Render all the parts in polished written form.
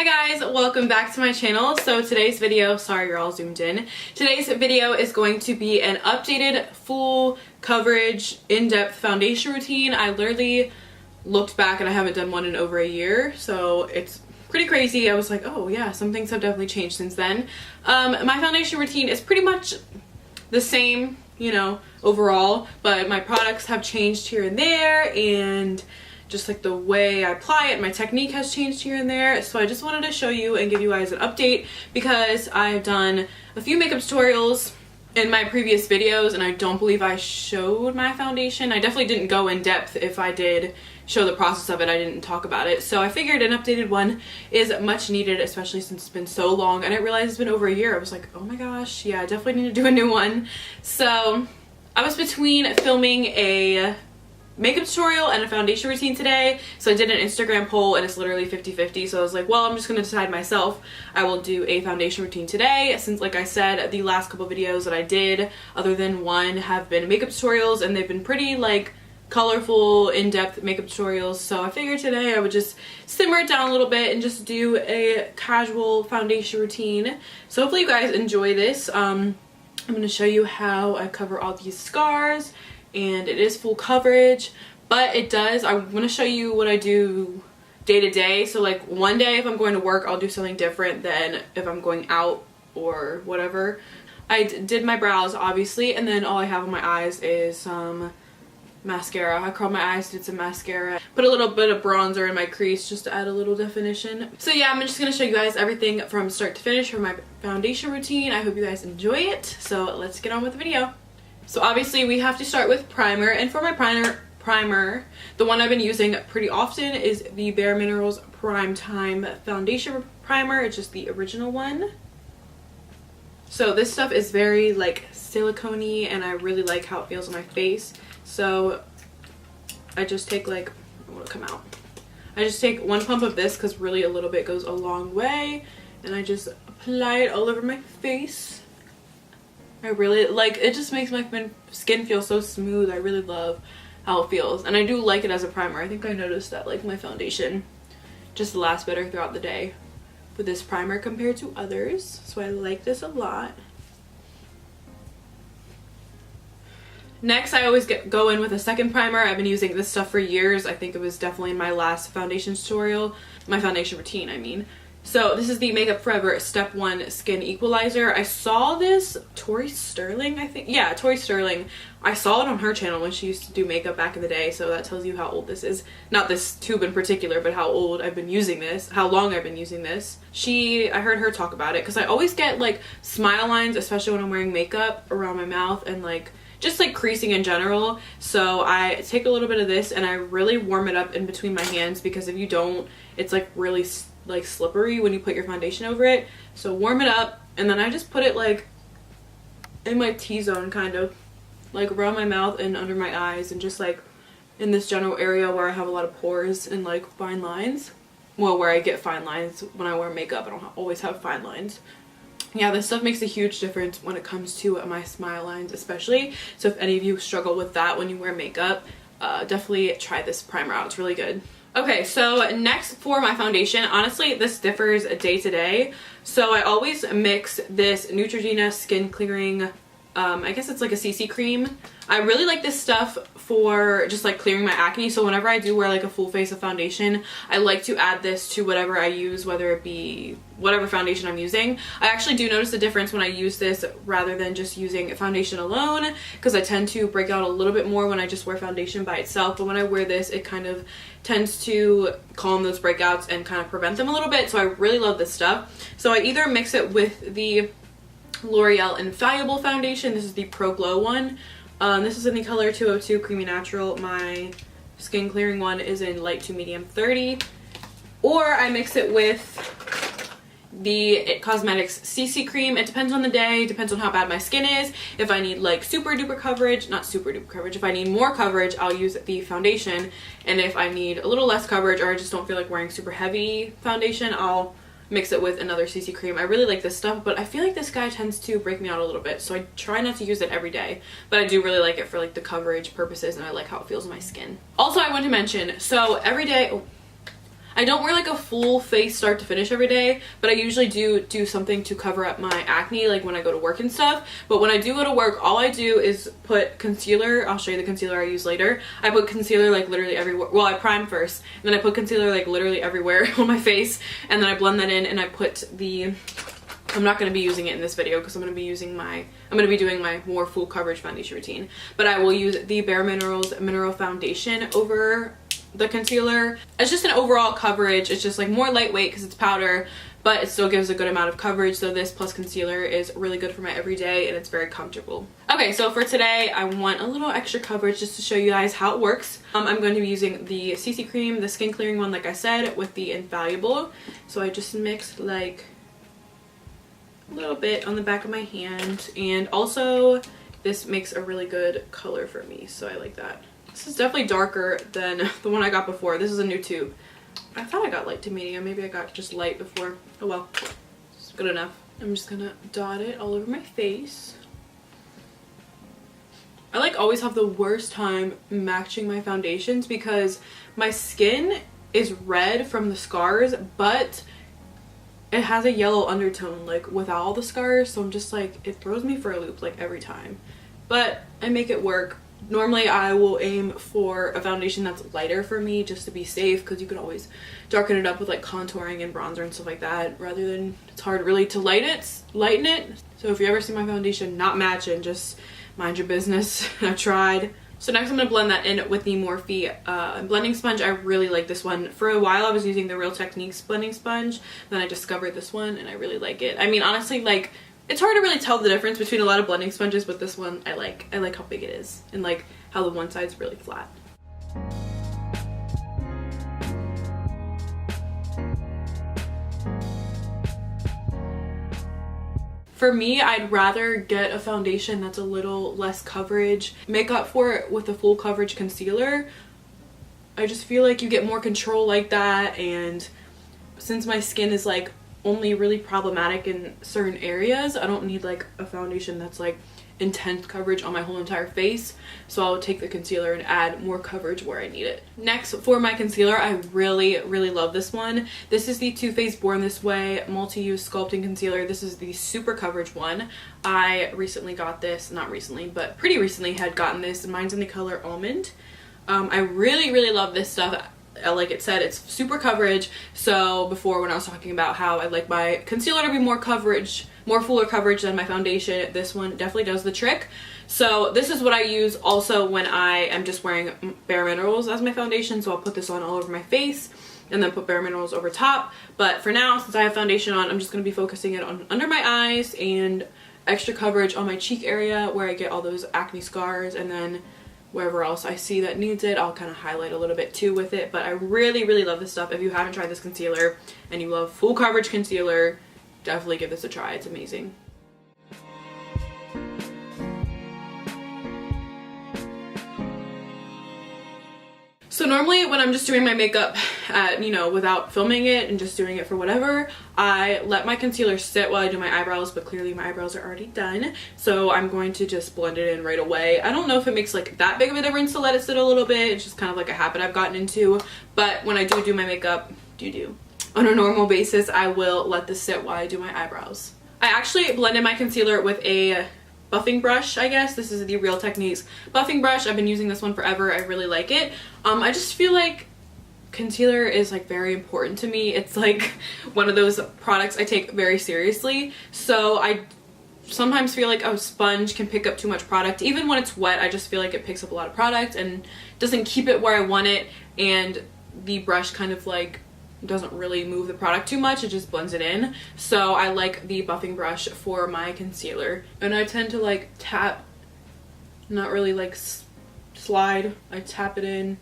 Hi guys, welcome back to my channel. So today's video, sorry you're all zoomed in. Today's video is going to be an updated full coverage in-depth foundation routine. I literally looked back and I haven't done one in over a year, so it's pretty crazy. I was like, oh yeah, some things have definitely changed since then. My foundation routine is pretty much the same, you know, overall, but my products have changed here and there, and just like the way I apply it, my technique has changed here and there. So I just wanted to show you and give you guys an update because I've done a few makeup tutorials in my previous videos and I don't believe I showed my foundation. I definitely didn't go in depth. If I did show the process of it, I didn't talk about it. So I figured an updated one is much needed, especially since it's been so long. I didn't realize it's been over a year. I was like, oh my gosh, yeah, I definitely need to do a new one. So I was between filming a makeup tutorial and a foundation routine today, so I did an Instagram poll and it's literally 50-50, so I was like, well, I'm just gonna decide myself. I will do a foundation routine today since, like I said, the last couple videos that I did, other than one, have been makeup tutorials and they've been pretty like colorful, in-depth makeup tutorials. So I figured today I would just simmer it down a little bit and just do a casual foundation routine. So hopefully you guys enjoy this. I'm going to show you how I cover all these scars, and it is full coverage, but it does, I'm going to show you what I do day to day. So like one day if I'm going to work, I'll do something different than if I'm going out or whatever. I did my brows obviously, and then all I have on my eyes is some mascara. I curled my eyes, did some mascara, put a little bit of bronzer in my crease just to add a little definition. So yeah, I'm just going to show you guys everything from start to finish for my foundation routine. I hope you guys enjoy it. So let's get on with the video. So obviously we have to start with primer, and for my primer, the one I've been using pretty often is the Bare Minerals Prime Time Foundation Primer. It's just the original one. So this stuff is very like silicone-y and I really like how it feels on my face. So I just take like, I want to come out. I just take one pump of this because really a little bit goes a long way, and I just apply it all over my face. I really like it, just makes my skin feel so smooth. I really love how it feels, and I do like it as a primer. I think I noticed that like my foundation just lasts better throughout the day with this primer compared to others, so I like this a lot. Next, I always go in with a second primer. I've been using this stuff for years. I think it was definitely in my last foundation tutorial, my foundation routine I mean. So this is the Makeup Forever Step 1 Skin Equalizer. I saw this, Tori Sterling, I think. Yeah, Tori Sterling. I saw it on her channel when she used to do makeup back in the day, so that tells you how old this is. Not this tube in particular, but how old I've been using this, how long I've been using this. I heard her talk about it, because I always get like smile lines, especially when I'm wearing makeup, around my mouth, and like just like creasing in general. So I take a little bit of this and I really warm it up in between my hands, because if you don't, it's like really like slippery when you put your foundation over it. So warm it up, and then I just put it like in my T-zone, kind of like around my mouth and under my eyes, and just like in this general area where I have a lot of pores and like fine lines. Well, where I get fine lines when I wear makeup. I don't always have fine lines. Yeah, this stuff makes a huge difference when it comes to my smile lines especially. So if any of you struggle with that when you wear makeup, definitely try this primer out. It's really good. Okay, so next for my foundation, honestly this differs day to day. So I always mix this Neutrogena Skin Clearing, I guess it's like a CC cream. I really like this stuff for just like clearing my acne, so whenever I do wear like a full face of foundation, I like to add this to whatever I use, whether it be whatever foundation I'm using. I actually do notice a difference when I use this rather than just using foundation alone, because I tend to break out a little bit more when I just wear foundation by itself, but when I wear this it kind of tends to calm those breakouts and kind of prevent them a little bit. So I really love this stuff. So I either mix it with the L'Oreal Infallible foundation. This is the Pro Glow one. This is in the color 202 Creamy Natural. My skin clearing one is in light to medium 30. Or I mix it with the It Cosmetics CC cream. It depends on the day, depends on how bad my skin is. If I need like super duper coverage, not super duper coverage, if I need more coverage, I'll use the foundation. And if I need a little less coverage, or I just don't feel like wearing super heavy foundation, I'll mix it with another CC cream. I really like this stuff, but I feel like this guy tends to break me out a little bit, so I try not to use it every day, but I do really like it for like the coverage purposes, and I like how it feels on my skin. Also, I want to mention, so every day, I don't wear like a full face start to finish every day, but I usually do something to cover up my acne, like when I go to work and stuff. But when I do go to work, all I do is put concealer. I'll show you the concealer I use later. I put concealer like literally everywhere. Well, I prime first, and then I put concealer like literally everywhere on my face, and then I blend that in, and I put the, I'm not going to be using it in this video because I'm going to be doing my more full coverage foundation routine, but I will use the Bare Minerals Mineral Foundation over the concealer. It's just an overall coverage. It's just like more lightweight because it's powder, but it still gives a good amount of coverage. So this plus concealer is really good for my everyday, and it's very comfortable. Okay, so for today I want a little extra coverage just to show you guys how it works. I'm going to be using the CC cream, the skin clearing one like I said, with the Infallible. So I just mixed like a little bit on the back of my hand, and also this makes a really good color for me, so I like that. This is definitely darker than the one I got before. This is a new tube. I thought I got light to medium. Maybe I got just light before. Oh well, it's good enough. I'm just gonna dot it all over my face. I like always have the worst time matching my foundations because my skin is red from the scars, but it has a yellow undertone like without all the scars, so I'm just like, it throws me for a loop like every time. But I make it work. Normally I will aim for a foundation that's lighter for me just to be safe, because you could always darken it up with like contouring and bronzer and stuff like that, rather than, it's hard really to lighten it. So if you ever see my foundation not matching, just mind your business. I tried. So next I'm going to blend that in with the Morphe blending sponge. I really like this one. For a while I was using the Real Techniques blending sponge, then I discovered this one and I really like it. I mean, honestly, like, it's hard to really tell the difference between a lot of blending sponges, but this one I like how big it is and like how the one side's really flat. For me, I'd rather get a foundation that's a little less coverage, make up for it with a full coverage concealer. I just feel like you get more control like that, and since my skin is like only really problematic in certain areas, I don't need like a foundation that's like intense coverage on my whole entire face. So I'll take the concealer and add more coverage where I need it. Next, for my concealer, I really love this one. This is the Too Faced Born This Way multi-use sculpting concealer. This is the super coverage one. I recently got this, not recently, but pretty recently had gotten this, and mine's in the color Almond. I really love this stuff. Like it said, it's super coverage. So before, when I was talking about how I like my concealer to be more coverage, more fuller coverage than my foundation, this one definitely does the trick. So this is what I use also when I am just wearing Bare Minerals as my foundation. So I'll put this on all over my face and then put Bare Minerals over top. But for now, since I have foundation on, I'm just going to be focusing it on under my eyes and extra coverage on my cheek area where I get all those acne scars, and then wherever else I see that needs it, I'll kind of highlight a little bit too with it. But I really love this stuff. If you haven't tried this concealer and you love full coverage concealer, definitely give this a try. It's amazing. So normally when I'm just doing my makeup, you know, without filming it and just doing it for whatever, I let my concealer sit while I do my eyebrows, but clearly my eyebrows are already done. So I'm going to just blend it in right away. I don't know if it makes like that big of a difference to let it sit a little bit. It's just kind of like a habit I've gotten into. But when I do my makeup, on a normal basis, I will let this sit while I do my eyebrows. I actually blended my concealer with a buffing brush, I guess. This is the Real Techniques buffing brush. I've been using this one forever. I really like it. I just feel like concealer is like very important to me. It's like one of those products I take very seriously. So I sometimes feel like a sponge can pick up too much product. Even when it's wet, I just feel like it picks up a lot of product and doesn't keep it where I want it. And the brush kind of like doesn't really move the product too much, it just blends it in. So I like the buffing brush for my concealer, and I tend to like tap, not really like slide. I tap it in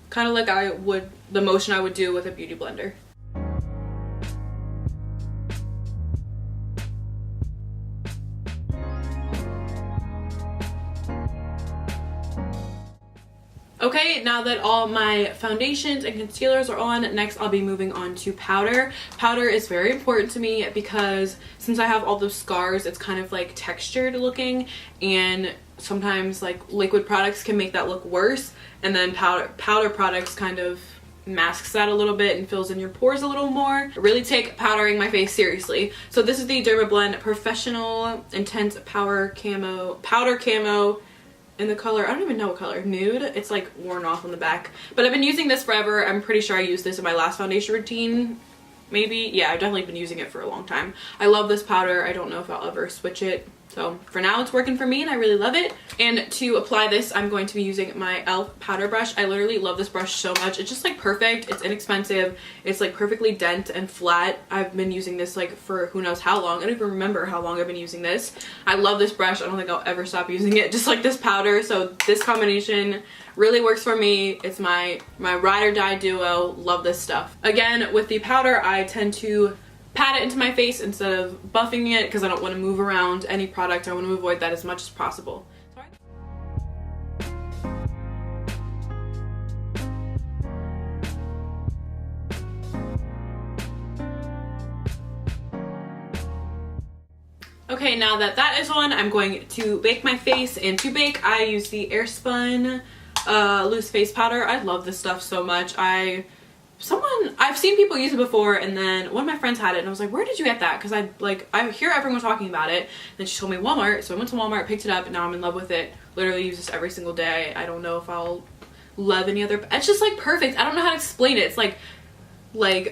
kind of like I would, the motion I would do with a beauty blender. Okay, now that all my foundations and concealers are on, next I'll be moving on to powder. Powder is very important to me because since I have all those scars, it's kind of like textured looking, and sometimes like liquid products can make that look worse, and then powder products kind of masks that a little bit and fills in your pores a little more. I really take powdering my face seriously. So this is the Dermablend Professional Intense Powder Camo in the color, I don't even know what color, nude. It's like worn off on the back, but I've been using this forever. I'm pretty sure I used this in my last foundation routine. Maybe, yeah, I've definitely been using it for a long time. I love this powder. I don't know if I'll ever switch it. So for now it's working for me and I really love it. And to apply this, I'm going to be using my e.l.f. powder brush. I literally love this brush so much. It's just like perfect. It's inexpensive. It's like perfectly dent and flat. I've been using this like for who knows how long. I don't even remember how long I've been using this. I love this brush. I don't think I'll ever stop using it, just like this powder. So this combination really works for me. It's my ride or die duo. Love this stuff. Again, with the powder, I tend to pat it into my face instead of buffing it because I don't want to move around any product. I want to avoid that as much as possible. Okay, now that that is on, I'm going to bake my face, and to bake I use the Airspun loose face powder. I love this stuff so much. I've seen people use it before, and then one of my friends had it and I was like, where did you get that? Because I hear everyone talking about it. Then she told me Walmart, so I went to Walmart, picked it up, and now I'm in love with it. Literally use this every single day. I don't know if I'll love any other. It's just like perfect. I don't know how to explain it. It's like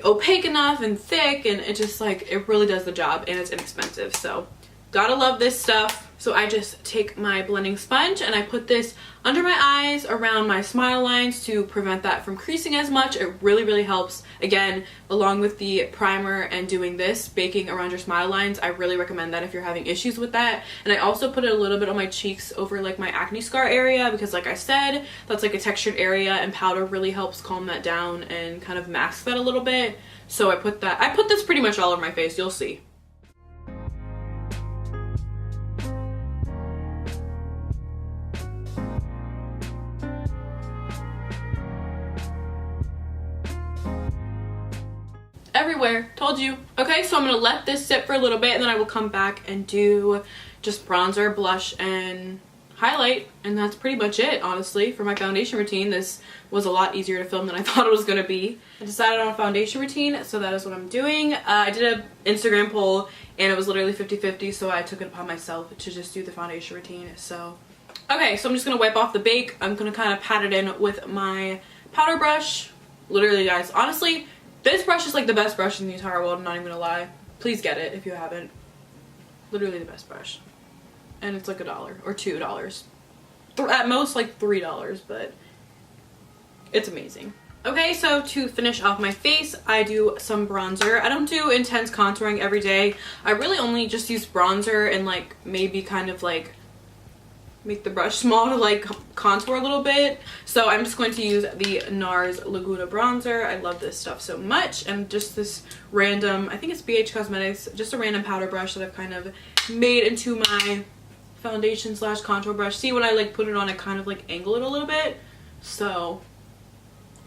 opaque enough and thick, and it just like, it really does the job, and it's inexpensive. So gotta love this stuff. So I just take my blending sponge and I put this under my eyes, around my smile lines to prevent that from creasing as much. It really, really helps. Again, along with the primer and doing this, baking around your smile lines, I really recommend that if you're having issues with that. And I also put it a little bit on my cheeks over like my acne scar area because like I said, that's like a textured area, and powder really helps calm that down and kind of mask that a little bit. So I put this pretty much all over my face, you'll see. Everywhere, told you. Okay, so I'm gonna let this sit for a little bit and then I will come back and do just bronzer, blush, and highlight, and that's pretty much it. Honestly, for my foundation routine, this was a lot easier to film than I thought it was gonna be. I decided on a foundation routine, so that is what I'm doing. I did an Instagram poll and it was literally 50-50, so I took it upon myself to just do the foundation routine. So okay, so I'm just gonna wipe off the bake. I'm gonna kind of pat it in with my powder brush. Literally, guys, honestly, this brush is like the best brush in the entire world, I'm not even gonna lie. Please get it if you haven't. Literally the best brush. And it's like $1 or $2. At most like $3, but it's amazing. Okay, so to finish off my face, I do some bronzer. I don't do intense contouring every day. I really only just use bronzer and like maybe kind of like make the brush small to like contour a little bit. So I'm just going to use the NARS Laguna bronzer. I love this stuff so much, and just this random, I think it's BH Cosmetics, just a random powder brush that I've kind of made into my foundation slash contour brush. See, when I like put it on, I kind of like angle it a little bit, so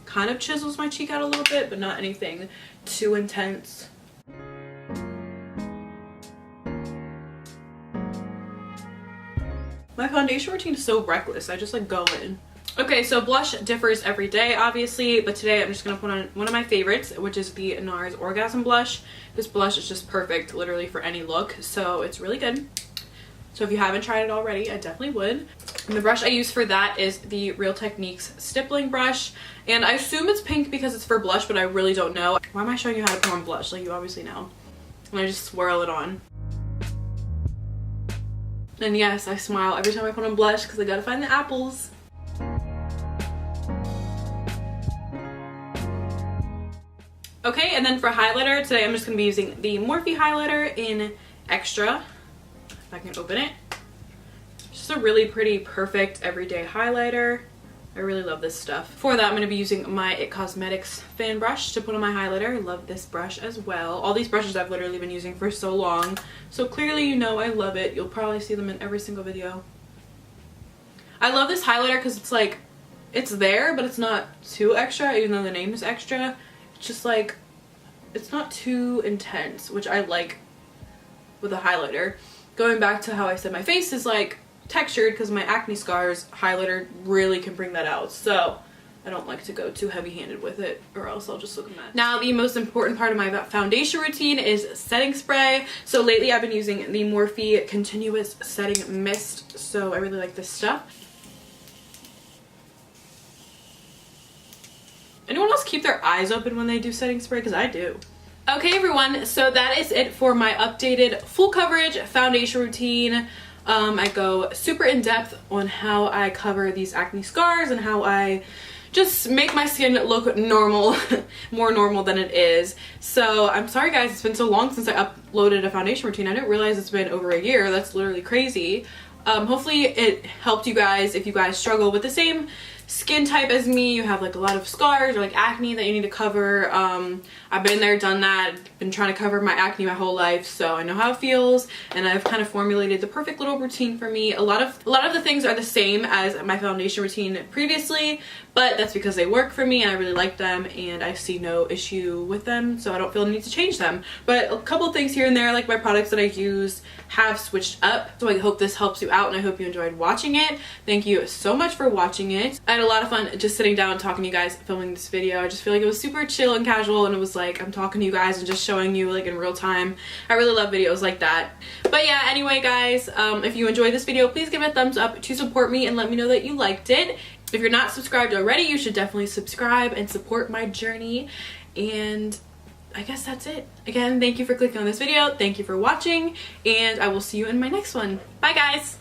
kind of chisels my cheek out a little bit, but not anything too intense. My foundation routine is so reckless. I just like go in. Okay, so blush differs every day, obviously, but today I'm just gonna put on one of my favorites, which is the NARS Orgasm Blush. This blush is just perfect, literally for any look, so it's really good. So if you haven't tried it already, I definitely would. And the brush I use for that is the Real Techniques stippling brush, and I assume it's pink because it's for blush, but I really don't know. Why am I showing you how to put on blush? Like, you obviously know. And I just swirl it on. And yes, I smile every time I put on blush because I gotta find the apples. Okay, and then for highlighter, today I'm just gonna be using the Morphe highlighter in Extra. If I can open it. Just a really pretty, perfect, everyday highlighter. I really love this stuff. For that, I'm going to be using my IT Cosmetics fan brush to put on my highlighter. I love this brush as well. All these brushes I've literally been using for so long, so clearly you know I love it. You'll probably see them in every single video. I love this highlighter because it's like, it's there, but it's not too extra, even though the name is Extra. It's just like, it's not too intense, which I like with a highlighter. Going back to how I said my face is like textured because my acne scars, highlighter really can bring that out. So I don't like to go too heavy-handed with it or else I'll just look a mess. Now the most important part of my foundation routine is setting spray. So lately I've been using the Morphe Continuous Setting Mist. So I really like this stuff. Anyone else keep their eyes open when they do setting spray? Because I do. Okay everyone, so that is it for my updated full coverage foundation routine. I go super in depth on how I cover these acne scars and how I just make my skin look normal, more normal than it is. So I'm sorry guys, it's been so long since I uploaded a foundation routine. I didn't realize it's been over a year. That's literally crazy. Hopefully it helped you guys if you guys struggle with the same skin type as me. You have like a lot of scars or like acne that you need to cover. I've been there, done that, been trying to cover my acne my whole life, so I know how it feels, and I've kind of formulated the perfect little routine for me. A lot of the things are the same as my foundation routine previously, but that's because they work for me and I really like them and I see no issue with them, so I don't feel the need to change them. But a couple of things here and there, like my products that I use, have switched up. So I hope this helps you out and I hope you enjoyed watching it. Thank you so much for watching it. I had a lot of fun just sitting down and talking to you guys, filming this video. I just feel like it was super chill and casual, and it was like I'm talking to you guys and just showing you like in real time. I really love videos like that. But yeah, anyway guys, if you enjoyed this video, please give it a thumbs up to support me and let me know that you liked it. If you're not subscribed already, you should definitely subscribe and support my journey. And I guess that's it. Again, thank you for clicking on this video. Thank you for watching, and I will see you in my next one. Bye guys!